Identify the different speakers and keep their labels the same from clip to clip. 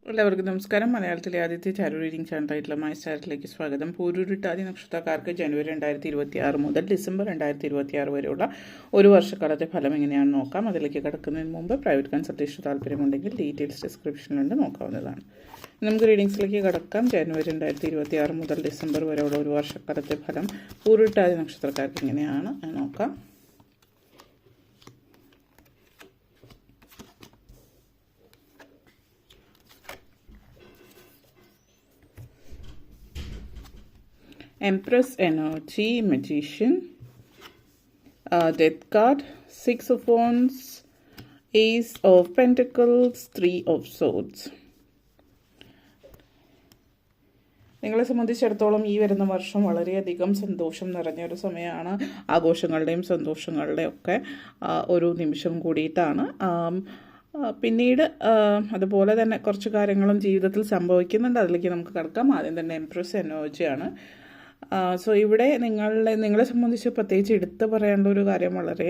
Speaker 1: എല്ലാവർക്കും നമസ്കാരം. മലയാളത്തിലെ ആദ്യത്തെ ചാരോ റീഡിംഗ് ചാനലായിട്ടുള്ള മൈ ചാനലിലേക്ക് സ്വാഗതം. പൂരുരുട്ടാതി നക്ഷത്രക്കാർക്ക് ജനുവരി 2026 മുതൽ ഡിസംബർ 2026 വരെയുള്ള ഒരു വർഷക്കാലത്തെ ഫലം എങ്ങനെയാണെന്ന് നോക്കാം. അതിലേക്ക് കിടക്കുന്നതിന് മുമ്പ് പ്രൈവറ്റ് കൺസൾട്ടേഷൻ താല്പര്യമുണ്ടെങ്കിൽ ഡീറ്റെയിൽസ് ഡിസ്ക്രിപ്ഷനിലുണ്ട്, നോക്കാവുന്നതാണ്. നമുക്ക് റീഡിങ്സിലേക്ക് കിടക്കാം. ജനുവരി 2026 മുതൽ ഡിസംബർ വരെയുള്ള ഒരു വർഷക്കാലത്തെ ഫലം പൂരുരുട്ടാതി നക്ഷത്രക്കാർക്ക് എങ്ങനെയാണ് നോക്കാം. Empress energy, magician, death card, 6 of wands, ace of pentacles, 3 of swords. നിങ്ങളെ സംബന്ധിച്ചിടത്തോളം ഈ വരുന്ന വർഷം വളരെയധികം സന്തോഷം നിറഞ്ഞൊരു സമയമാണ്. ആഘോഷങ്ങളുടെയും സന്തോഷങ്ങളുടെയും ഒക്കെ ഒരു നിമിഷം കൂടിയിട്ടാണ്. പിന്നീട് അതുപോലെ തന്നെ കുറച്ച് കാര്യങ്ങളും ജീവിതത്തിൽ സംഭവിക്കുന്നുണ്ട്. അതിലേക്ക് നമുക്ക് കിടക്കാം. ആദ്യം തന്നെ എംപ്രസ് എനർജിയാണ്. സോ ഇവിടെ നിങ്ങളെ സംബന്ധിച്ച് പ്രത്യേകിച്ച് എടുത്തു പറയേണ്ട ഒരു കാര്യം, വളരെ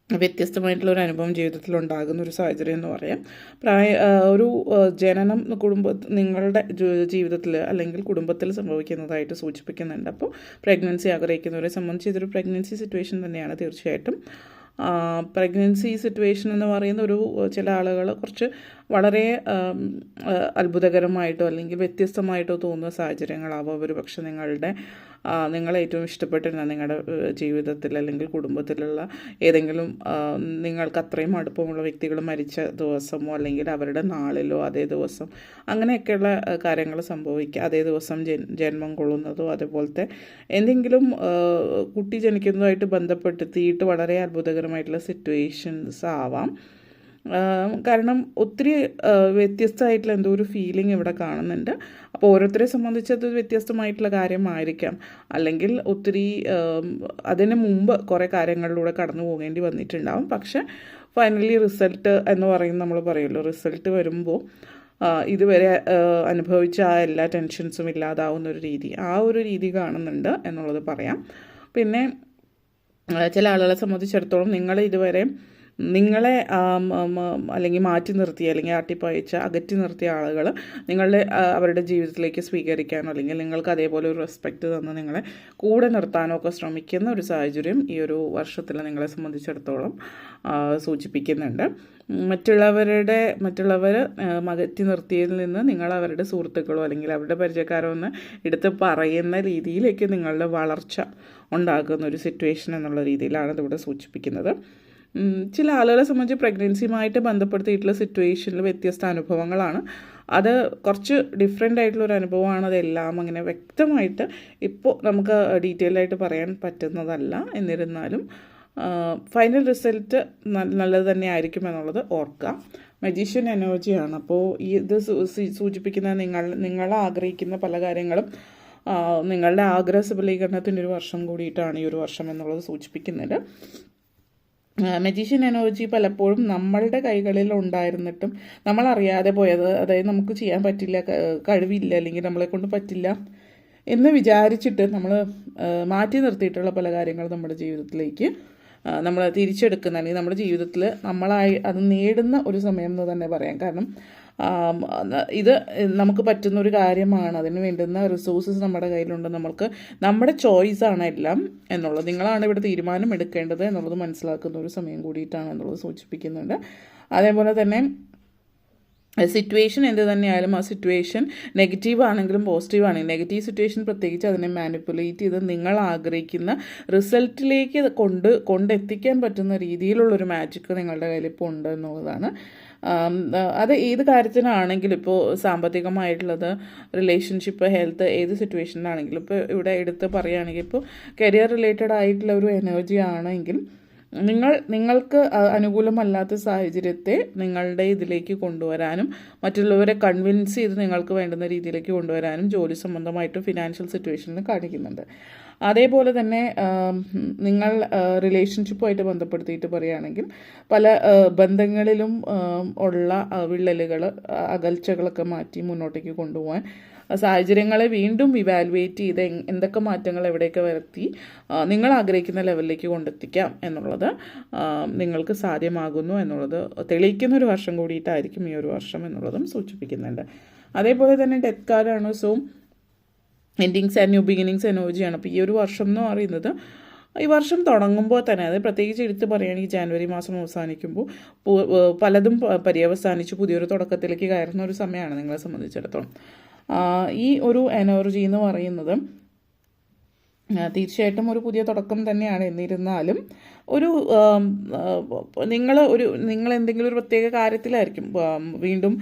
Speaker 1: വ്യത്യസ്തമായിട്ടുള്ളൊരു അനുഭവം ജീവിതത്തിൽ ഉണ്ടാകുന്ന ഒരു സാഹചര്യം എന്ന് പറയാം. ഒരു ജനനം നിങ്ങളുടെ ജീവിതത്തിൽ അല്ലെങ്കിൽ കുടുംബത്തിൽ സംഭവിക്കുന്നതായിട്ട് സൂചിപ്പിക്കുന്നുണ്ട്. അപ്പോൾ പ്രഗ്നൻസി ആഗ്രഹിക്കുന്നവരെ സംബന്ധിച്ച് ഇതൊരു പ്രഗ്നൻസി സിറ്റുവേഷൻ തന്നെയാണ് തീർച്ചയായിട്ടും. പ്രഗ്നൻസി സിറ്റുവേഷൻ എന്ന് പറയുന്ന ചില ആളുകൾ കുറച്ച് വളരെ അത്ഭുതകരമായിട്ടോ അല്ലെങ്കിൽ വ്യത്യസ്തമായിട്ടോ തോന്നുന്ന സാഹചര്യങ്ങളാവും. ഒരു പക്ഷെ നിങ്ങളെ ഏറ്റവും ഇഷ്ടപ്പെട്ടിരുന്ന നിങ്ങളുടെ ജീവിതത്തിൽ അല്ലെങ്കിൽ കുടുംബത്തിലുള്ള ഏതെങ്കിലും നിങ്ങൾക്ക് അത്രയും അടുപ്പമുള്ള വ്യക്തികൾ മരിച്ച ദിവസമോ അല്ലെങ്കിൽ അവരുടെ നാളിലോ അതേ ദിവസം അങ്ങനെയൊക്കെയുള്ള കാര്യങ്ങൾ സംഭവിക്കുക. അതേ ദിവസം ജന്മം കൊള്ളുന്നതോ അതുപോലത്തെ എന്തെങ്കിലും കുട്ടി ജനിക്കുന്നതുമായിട്ട് ബന്ധപ്പെടുത്തിയിട്ട് വളരെ അത്ഭുതകരമായിട്ടുള്ള സിറ്റുവേഷൻസ് ആവാം. കാരണം ഒത്തിരി വ്യത്യസ്തമായിട്ടുള്ള എന്തോ ഒരു ഫീലിംഗ് ഇവിടെ കാണുന്നുണ്ട്. അപ്പോൾ ഓരോരുത്തരെ സംബന്ധിച്ച് അത് വ്യത്യസ്തമായിട്ടുള്ള കാര്യമായിരിക്കാം. അല്ലെങ്കിൽ ഒത്തിരി അതിന് മുമ്പ് കുറേ കാര്യങ്ങളിലൂടെ കടന്നു പോകേണ്ടി വന്നിട്ടുണ്ടാവും. പക്ഷെ ഫൈനലി റിസൾട്ട് എന്ന് പറയുന്നത് നമ്മൾ പറയുമല്ലോ, റിസൾട്ട് വരുമ്പോൾ ഇതുവരെ അനുഭവിച്ച ആ എല്ലാ ടെൻഷൻസും ഇല്ലാതാവുന്ന ഒരു രീതി കാണുന്നുണ്ട് എന്നുള്ളത് പറയാം. പിന്നെ ചില ആളുകളെ സംബന്ധിച്ചിടത്തോളം നിങ്ങളെ അല്ലെങ്കിൽ മാറ്റി നിർത്തിയ അല്ലെങ്കിൽ ആട്ടിപ്പയച്ച അകറ്റി നിർത്തിയ ആളുകൾ അവരുടെ ജീവിതത്തിലേക്ക് സ്വീകരിക്കാനോ അല്ലെങ്കിൽ നിങ്ങൾക്ക് അതേപോലെ ഒരു റെസ്പെക്റ്റ് തന്ന് നിങ്ങളെ കൂടെ നിർത്താനോ ഒക്കെ ശ്രമിക്കുന്ന ഒരു സാഹചര്യം ഈ ഒരു വർഷത്തിൽ നിങ്ങളെ സംബന്ധിച്ചിടത്തോളം സൂചിപ്പിക്കുന്നുണ്ട്. മറ്റുള്ളവർ അകറ്റി നിർത്തിയതിൽ നിന്ന് നിങ്ങൾ അവരുടെ സുഹൃത്തുക്കളോ അല്ലെങ്കിൽ അവരുടെ പരിചയക്കാരോ എന്ന് എടുത്ത് പറയുന്ന രീതിയിലേക്ക് നിങ്ങളുടെ വളർച്ച ഉണ്ടാകുന്ന ഒരു സിറ്റുവേഷൻ എന്നുള്ള രീതിയിലാണ് ഇതിവിടെ സൂചിപ്പിക്കുന്നത്. ചില ആളുകളെ സംബന്ധിച്ച് പ്രഗ്നൻസിയുമായിട്ട് ബന്ധപ്പെടുത്തിയിട്ടുള്ള സിറ്റുവേഷനിൽ വ്യത്യസ്ത അനുഭവങ്ങളാണ്. അത് കുറച്ച് ഡിഫറെൻ്റ് ആയിട്ടുള്ളൊരു അനുഭവമാണ്. അതെല്ലാം അങ്ങനെ വ്യക്തമായിട്ട് ഇപ്പോൾ നമുക്ക് ഡീറ്റെയിൽ ആയിട്ട് പറയാൻ പറ്റുന്നതല്ല. എന്നിരുന്നാലും ഫൈനൽ റിസൾട്ട് നല്ലത് തന്നെ ആയിരിക്കും എന്നുള്ളത് ഓർക്കുക. മജീഷ്യൻ എനർജിയാണ്. അപ്പോൾ ഇത് സൂചിപ്പിക്കുന്ന നിങ്ങൾ ആഗ്രഹിക്കുന്ന പല കാര്യങ്ങളും നിങ്ങളുടെ ആഗ്രഹ സബലീകരണത്തിൻ്റെ ഒരു വർഷം കൂടിയിട്ടാണ് ഈ ഒരു വർഷം എന്നുള്ളത് സൂചിപ്പിക്കുന്നത്. മജീഷ്യൻ എനർജി പലപ്പോഴും നമ്മളുടെ കൈകളിൽ ഉണ്ടായിരുന്നിട്ടും നമ്മളറിയാതെ പോയത്, അതായത് നമുക്ക് ചെയ്യാൻ പറ്റില്ല, കഴിവില്ല അല്ലെങ്കിൽ നമ്മളെ കൊണ്ട് പറ്റില്ല എന്ന് വിചാരിച്ചിട്ട് നമ്മൾ മാറ്റി നിർത്തിയിട്ടുള്ള പല കാര്യങ്ങൾ നമ്മുടെ ജീവിതത്തിലേക്ക് നമ്മൾ തിരിച്ചെടുക്കുന്ന അല്ലെങ്കിൽ നമ്മുടെ ജീവിതത്തിൽ നമ്മളായി അത് നേടുന്ന ഒരു സമയം എന്ന് തന്നെ പറയാം. കാരണം ഇത് നമുക്ക് പറ്റുന്ന ഒരു കാര്യമാണ്. അതിന് വേണ്ടുന്ന റിസോഴ്സസ് നമ്മുടെ കയ്യിലുണ്ട്. നമ്മുടെ ചോയ്സാണ് എല്ലാം എന്നുള്ളത്. നിങ്ങളാണ് ഇവിടെ തീരുമാനം എടുക്കേണ്ടത് എന്നുള്ളത് മനസ്സിലാക്കുന്ന ഒരു സമയം കൂടിയിട്ടാണ് എന്നുള്ളത് സൂചിപ്പിക്കുന്നുണ്ട്. അതേപോലെ തന്നെ സിറ്റുവേഷൻ എന്ത് തന്നെയായാലും ആ സിറ്റുവേഷൻ നെഗറ്റീവ് ആണെങ്കിലും പോസിറ്റീവ് ആണെങ്കിലും നെഗറ്റീവ് സിറ്റുവേഷൻ പ്രത്യേകിച്ച് അതിനെ മാനിപ്പുലേറ്റ് ചെയ്ത് നിങ്ങൾ ആഗ്രഹിക്കുന്ന റിസൾട്ടിലേക്ക് കൊണ്ടെത്തിക്കാൻ പറ്റുന്ന രീതിയിലുള്ളൊരു മാജിക്ക് നിങ്ങളുടെ കയ്യിൽ ഇപ്പോൾ ഉണ്ട് എന്നുള്ളതാണ്. അത് ഏത് കാര്യത്തിനാണെങ്കിലും, ഇപ്പോൾ സാമ്പത്തികമായിട്ടുള്ളത്, റിലേഷൻഷിപ്പ്, ഹെൽത്ത്, ഏത് സിറ്റുവേഷനിലാണെങ്കിലും, ഇപ്പോൾ ഇവിടെ എടുത്ത് പറയുകയാണെങ്കിൽ ഇപ്പോൾ കരിയർ റിലേറ്റഡ് ആയിട്ടുള്ള ഒരു എനർജി ആണെങ്കിൽ നിങ്ങൾക്ക് അനുകൂലമല്ലാത്ത സാഹചര്യത്തെ നിങ്ങളുടെ ഇതിലേക്ക് കൊണ്ടുവരാനും മറ്റുള്ളവരെ കൺവിൻസ് ചെയ്ത് നിങ്ങൾക്ക് വേണ്ടുന്ന രീതിയിലേക്ക് കൊണ്ടുവരാനും ജോലി സംബന്ധമായിട്ട് ഫിനാൻഷ്യൽ സിറ്റുവേഷനിൽ കാണിക്കുന്നുണ്ട്. അതേപോലെ തന്നെ നിങ്ങൾ റിലേഷൻഷിപ്പുമായിട്ട് ബന്ധപ്പെടുത്തിയിട്ട് പറയുകയാണെങ്കിൽ പല ബന്ധങ്ങളിലും ഉള്ള വിള്ളലുകൾ, അകൽച്ചകളൊക്കെ മാറ്റി മുന്നോട്ടേക്ക് കൊണ്ടുപോകാൻ സാഹചര്യങ്ങളെ വീണ്ടും ഇവാലുവേറ്റ് ചെയ്ത് എന്തൊക്കെ മാറ്റങ്ങൾ എവിടെയൊക്കെ വരുത്തി നിങ്ങൾ ആഗ്രഹിക്കുന്ന ലെവലിലേക്ക് കൊണ്ടെത്തിക്കാം എന്നുള്ളത് നിങ്ങൾക്ക് സാധ്യമാകുന്നു എന്നുള്ളത് തെളിയിക്കുന്ന ഒരു വർഷം കൂടിയിട്ടായിരിക്കും ഈ ഒരു വർഷം എന്നുള്ളതും സൂചിപ്പിക്കുന്നുണ്ട്. അതേപോലെ തന്നെ ഡെത്ത് കാർഡാണ്. So endings and new beginnings എനർജിയാണ്. അപ്പോൾ ഈ ഒരു വർഷം എന്ന് പറയുന്നത് ഈ വർഷം തുടങ്ങുമ്പോൾ തന്നെ, അത് പ്രത്യേകിച്ച് എടുത്ത് പറയുകയാണെങ്കിൽ ജാനുവരി മാസം അവസാനിക്കുമ്പോൾ പലതും പര്യവസാനിച്ച് പുതിയൊരു തുടക്കത്തിലേക്ക് കയറുന്ന ഒരു സമയമാണ് നിങ്ങളെ സംബന്ധിച്ചിടത്തോളം. ഈ ഒരു എനർജി എന്ന് പറയുന്നത് തീർച്ചയായിട്ടും ഒരു പുതിയ തുടക്കം തന്നെയാണ്. എന്നിരുന്നാലും ഒരു നിങ്ങൾ എന്തെങ്കിലും ഒരു പ്രത്യേക കാര്യത്തിലായിരിക്കും വീണ്ടും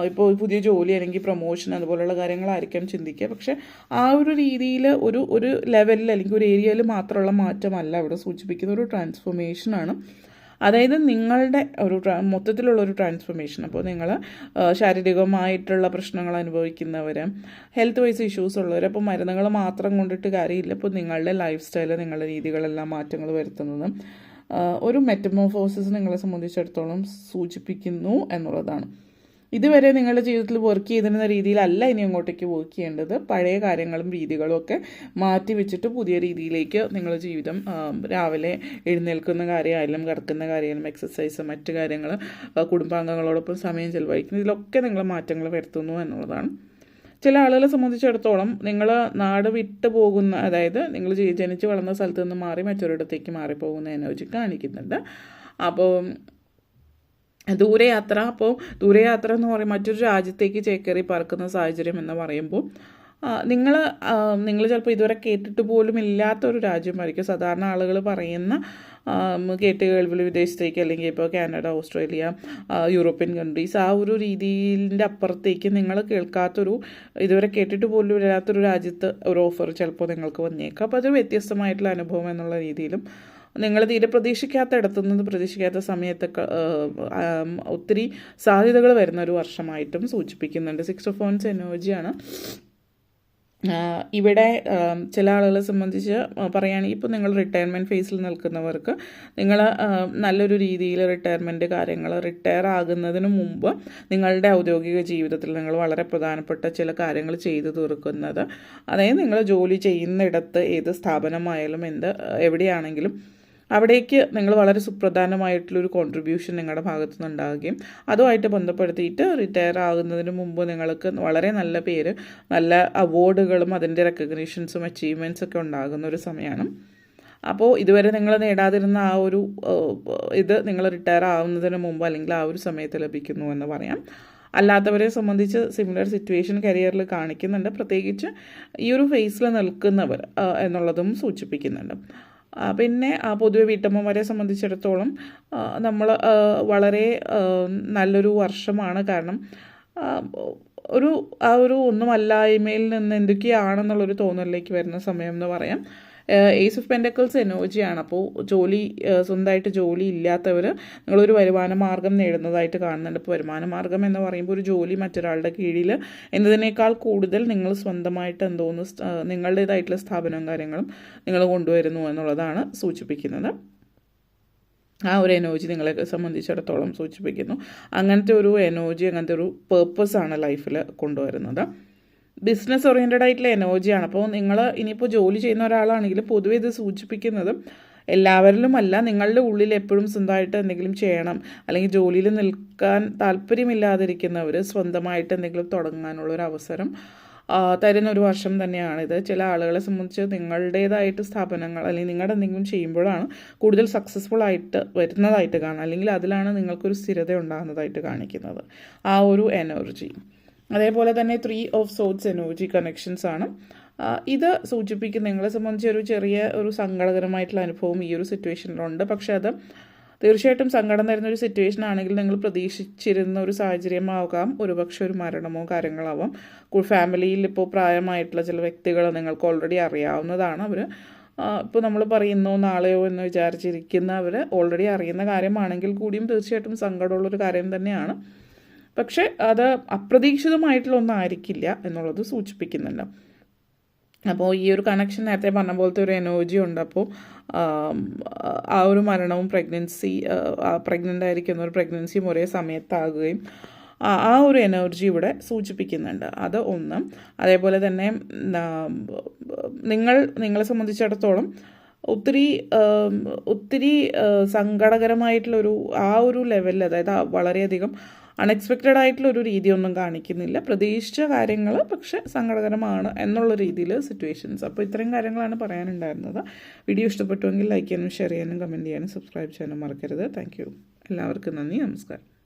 Speaker 1: ഇപ്പോൾ പുതിയ ജോലി അല്ലെങ്കിൽ പ്രൊമോഷൻ അതുപോലുള്ള കാര്യങ്ങളായിരിക്കാം ചിന്തിക്കുക. പക്ഷേ ആ ഒരു രീതിയിൽ ഒരു ലെവലിൽ അല്ലെങ്കിൽ ഒരു ഏരിയയിൽ മാത്രമുള്ള മാറ്റമല്ല ഇവിടെ സൂചിപ്പിക്കുന്ന ഒരു ട്രാൻസ്ഫോർമേഷനാണ്. അതായത് നിങ്ങളുടെ ഒരു മൊത്തത്തിലുള്ള ഒരു ട്രാൻസ്ഫോർമേഷൻ. അപ്പോൾ നിങ്ങൾ ശാരീരികമായിട്ടുള്ള പ്രശ്നങ്ങൾ അനുഭവിക്കുന്നവർ, ഹെൽത്ത് വൈസ് ഇഷ്യൂസ് ഉള്ളവർ, അപ്പോൾ മരുന്നുകൾ മാത്രം കൊണ്ടിട്ട് കാര്യമില്ല. ഇപ്പോൾ നിങ്ങളുടെ ലൈഫ് സ്റ്റൈൽ, നിങ്ങളുടെ രീതികളെല്ലാം മാറ്റങ്ങൾ വരുത്തുന്നത് ഒരു മെറ്റമോർഫോസിസ് നിങ്ങളെ സംബന്ധിച്ചിടത്തോളം സൂചിപ്പിക്കുന്നു എന്നുള്ളതാണ്. ഇതുവരെ നിങ്ങളുടെ ജീവിതത്തിൽ വർക്ക് ചെയ്തിരുന്ന രീതിയിലല്ല ഇനി അങ്ങോട്ടേക്ക് വർക്ക് ചെയ്യേണ്ടത്. പഴയ കാര്യങ്ങളും രീതികളും ഒക്കെ മാറ്റി വെച്ചിട്ട് പുതിയ രീതിയിലേക്ക് നിങ്ങൾ ജീവിതം, രാവിലെ എഴുന്നേൽക്കുന്ന കാര്യമായാലും കിടക്കുന്ന കാര്യമായാലും എക്സസൈസ്, മറ്റു കാര്യങ്ങൾ, കുടുംബാംഗങ്ങളോടൊപ്പം സമയം ചെലവഴിക്കുന്നത്, ഇതിലൊക്കെ നിങ്ങൾ മാറ്റങ്ങൾ വരുത്തുന്നു എന്നുള്ളതാണ്. ചില ആളുകളെ സംബന്ധിച്ചിടത്തോളം നിങ്ങൾ നാട് വിട്ടു പോകുന്ന, അതായത് നിങ്ങൾ ജനിച്ച് വളർന്ന സ്ഥലത്ത് നിന്ന് മാറി മറ്റൊരിടത്തേക്ക് മാറിപ്പോകുന്ന എനർജി കാണിക്കുന്നുണ്ട്. അപ്പോൾ ദൂരയാത്ര എന്ന് പറയുമ്പോൾ മറ്റൊരു രാജ്യത്തേക്ക് ചേക്കേറി പറക്കുന്ന സാഹചര്യം എന്ന് പറയുമ്പോൾ നിങ്ങൾ ചിലപ്പോൾ ഇതുവരെ കേട്ടിട്ട് പോലും ഇല്ലാത്തൊരു രാജ്യമായിരിക്കും. സാധാരണ ആളുകൾ പറയുന്ന കേട്ട് കേൾവിൽ വിദേശത്തേക്ക്, അല്ലെങ്കിൽ ഇപ്പോൾ കാനഡ, ഓസ്ട്രേലിയ, യൂറോപ്യൻ കൺട്രീസ്, ആ ഒരു രീതിയിൻ്റെ അപ്പുറത്തേക്ക് നിങ്ങൾ കേൾക്കാത്തൊരു, ഇതുവരെ കേട്ടിട്ട് പോലും ഇല്ലാത്തൊരു രാജ്യത്ത് ഒരു ഓഫർ ചിലപ്പോൾ നിങ്ങൾക്ക് വന്നേക്കാം. അപ്പോൾ അതൊരു വ്യത്യസ്തമായിട്ടുള്ള അനുഭവം എന്നുള്ള രീതിയിലും നിങ്ങൾ തീരെ പ്രതീക്ഷിക്കാത്ത ഇടത്തുനിന്ന് പ്രതീക്ഷിക്കാത്ത സമയത്തൊക്കെ ഒത്തിരി സാധ്യതകൾ വരുന്ന ഒരു വർഷമായിട്ടും സൂചിപ്പിക്കുന്നുണ്ട്. 6 ഓഫ് വൺസ് എനർജിയാണ് ഇവിടെ. ചില ആളുകളെ സംബന്ധിച്ച് പറയുകയാണെങ്കിൽ ഇപ്പോൾ നിങ്ങൾ റിട്ടയർമെൻറ്റ് ഫേസിൽ നിൽക്കുന്നവർക്ക് നിങ്ങൾ നല്ലൊരു രീതിയിൽ റിട്ടയർ ആകുന്നതിന് മുമ്പ് നിങ്ങളുടെ ഔദ്യോഗിക ജീവിതത്തിൽ നിങ്ങൾ വളരെ പ്രധാനപ്പെട്ട ചില കാര്യങ്ങൾ ചെയ്തു തീർക്കുന്നത്, അതായത് നിങ്ങൾ ജോലി ചെയ്യുന്നിടത്ത് ഏത് സ്ഥാപനമായാലും എവിടെയാണെങ്കിലും അവിടേക്ക് നിങ്ങൾ വളരെ സുപ്രധാനമായിട്ടുള്ളൊരു കോൺട്രിബ്യൂഷൻ നിങ്ങളുടെ ഭാഗത്തു നിന്നുണ്ടാകുകയും അതുമായിട്ട് ബന്ധപ്പെടുത്തിയിട്ട് റിട്ടയർ ആകുന്നതിന് മുമ്പ് നിങ്ങൾക്ക് വളരെ നല്ല പേര്, നല്ല അവാർഡുകളും അതിൻ്റെ റെക്കഗ്നീഷൻസും അച്ചീവ്മെൻറ്റ്സ് ഒക്കെ ഉണ്ടാകുന്ന ഒരു സമയമാണ്. അപ്പോൾ ഇതുവരെ നിങ്ങൾ നേടാതിരുന്ന ആ ഒരു ഇത് നിങ്ങൾ റിട്ടയർ ആവുന്നതിന് മുമ്പ് അല്ലെങ്കിൽ ആ ഒരു സമയത്ത് ലഭിക്കുന്നു എന്ന് പറയാം. അല്ലാത്തവരെ സംബന്ധിച്ച് സിമിലർ സിറ്റുവേഷൻ കരിയറിൽ കാണിക്കുന്നുണ്ട്, പ്രത്യേകിച്ച് ഈ ഒരു ഫേസിൽ നിൽക്കുന്നവർ എന്നുള്ളതും സൂചിപ്പിക്കുന്നുണ്ട്. പിന്നെ പൊതുവെ വീട്ടമ്മമാരെ സംബന്ധിച്ചിടത്തോളം നമ്മൾ വളരെ നല്ലൊരു വർഷമാണ്. കാരണം ഒരു ഒന്നുമല്ലായ്മയിൽ നിന്ന് എന്തൊക്കെയാണെന്നുള്ളൊരു തോന്നലിലേക്ക് വരുന്ന സമയം എന്ന് പറയാം. ഏസ് ഓഫ് പെൻറ്റക്കിൾസ് എനർജിയാണ്. അപ്പോൾ സ്വന്തമായിട്ട് ജോലി ഇല്ലാത്തവർ നിങ്ങളൊരു വരുമാന മാർഗം നേടുന്നതായിട്ട് കാണുന്നുണ്ട്. ഇപ്പോൾ വരുമാന മാർഗം എന്ന് പറയുമ്പോൾ ഒരു ജോലി മറ്റൊരാളുടെ കീഴിൽ എന്നതിനേക്കാൾ കൂടുതൽ നിങ്ങൾ സ്വന്തമായിട്ട് എന്തോന്ന് നിങ്ങളുടേതായിട്ടുള്ള സ്ഥാപനവും കാര്യങ്ങളും നിങ്ങൾ കൊണ്ടുവരുന്നു എന്നുള്ളതാണ് സൂചിപ്പിക്കുന്നത്. ആ ഒരു എനർജി നിങ്ങളെ സംബന്ധിച്ചിടത്തോളം സൂചിപ്പിക്കുന്നു. അങ്ങനത്തെ ഒരു എനർജി, അങ്ങനത്തെ ഒരു പേർപ്പസാണ് ലൈഫിൽ കൊണ്ടുവരുന്നത്. ബിസിനസ് ഓറിയൻറ്റഡ് ആയിട്ടുള്ള എനർജിയാണ്. അപ്പോൾ നിങ്ങൾ ഇനിയിപ്പോൾ ജോലി ചെയ്യുന്ന ഒരാളാണെങ്കിൽ പൊതുവെ ഇത് സൂചിപ്പിക്കുന്നത് എല്ലാവരിലുമല്ല, നിങ്ങളുടെ ഉള്ളിൽ എപ്പോഴും സ്വന്തമായിട്ട് എന്തെങ്കിലും ചെയ്യണം അല്ലെങ്കിൽ ജോലിയിൽ നിൽക്കാൻ താല്പര്യമില്ലാതിരിക്കുന്നവർ സ്വന്തമായിട്ട് എന്തെങ്കിലും തുടങ്ങാനുള്ളൊരു അവസരം തരുന്ന ഒരു വർഷം തന്നെയാണിത്. ചില ആളുകളെ സംബന്ധിച്ച് നിങ്ങളുടേതായിട്ട് സ്ഥാപനങ്ങൾ അല്ലെങ്കിൽ നിങ്ങളുടെ എന്തെങ്കിലും ചെയ്യുമ്പോഴാണ് കൂടുതൽ സക്സസ്ഫുൾ ആയിട്ട് വരുന്നതായിട്ട് കാണുക, അല്ലെങ്കിൽ അതിലാണ് നിങ്ങൾക്കൊരു സ്ഥിരത ഉണ്ടാകുന്നതായിട്ട് കാണിക്കുന്നത് ആ ഒരു എനർജി. അതേപോലെ തന്നെ 3 ഓഫ് സോഡ്സ് എനർജി കണക്ഷൻസ് ആണ്. ഇത് സൂചിപ്പിക്കുന്ന നിങ്ങളെ സംബന്ധിച്ച് ഒരു സങ്കടകരമായിട്ടുള്ള അനുഭവം ഈ ഒരു സിറ്റുവേഷനിലുണ്ട്. പക്ഷേ അത് തീർച്ചയായിട്ടും സങ്കടം തരുന്നൊരു സിറ്റുവേഷൻ ആണെങ്കിൽ നിങ്ങൾ പ്രതീക്ഷിച്ചിരുന്ന ഒരു സാഹചര്യമാകാം, ഒരുപക്ഷെ ഒരു മരണമോ കാര്യങ്ങളാവാം. ഫാമിലിയിൽ ഇപ്പോൾ പ്രായമായിട്ടുള്ള ചില വ്യക്തികൾ നിങ്ങൾക്ക് ഓൾറെഡി അറിയാവുന്നതാണ്. അവർ ഇപ്പോൾ നമ്മൾ പറയുന്നോ നാളെയോ എന്ന് വിചാരിച്ചിരിക്കുന്നവർ ഓൾറെഡി അറിയുന്ന കാര്യമാണെങ്കിൽ കൂടിയും തീർച്ചയായിട്ടും സങ്കടമുള്ളൊരു കാര്യം തന്നെയാണ്. പക്ഷേ അത് അപ്രതീക്ഷിതമായിട്ടുള്ള ഒന്നായിരിക്കില്ല എന്നുള്ളത് സൂചിപ്പിക്കുന്നുണ്ട്. അപ്പോൾ ഈ ഒരു കണക്ഷൻ നേരത്തെ പറഞ്ഞ പോലത്തെ ഒരു എനർജി ഉണ്ട്. അപ്പോൾ ആ ഒരു മരണവും പ്രഗ്നൻ്റ് ആയിരിക്കുന്ന ഒരു പ്രഗ്നൻസിയും ഒരേ സമയത്താകുകയും ആ ഒരു എനർജി ഇവിടെ സൂചിപ്പിക്കുന്നുണ്ട്. അത് ഒന്ന്. അതേപോലെ തന്നെ നിങ്ങളെ സംബന്ധിച്ചിടത്തോളം ഒത്തിരി സങ്കടകരമായിട്ടുള്ളൊരു ആ ഒരു ലെവലിൽ, അതായത് വളരെയധികം അൺഎക്സ്പെക്റ്റഡ് ആയിട്ടുള്ളൊരു രീതിയൊന്നും കാണിക്കുന്നില്ല. പ്രതീക്ഷിച്ച കാര്യങ്ങൾ പക്ഷെ സങ്കടകരമാണ് എന്നുള്ള രീതിയിൽ സിറ്റുവേഷൻസ്. അപ്പോൾ ഇത്രയും കാര്യങ്ങളാണ് പറയാനുണ്ടായിരുന്നത്. വീഡിയോ ഇഷ്ടപ്പെട്ടുവെങ്കിൽ ലൈക്ക് ചെയ്യാനും ഷെയർ ചെയ്യാനും കമൻറ്റ് ചെയ്യാനും സബ്സ്ക്രൈബ് ചെയ്യാനും മറക്കരുത്. Thank you. എല്ലാവർക്കും നന്ദി. നമസ്കാരം.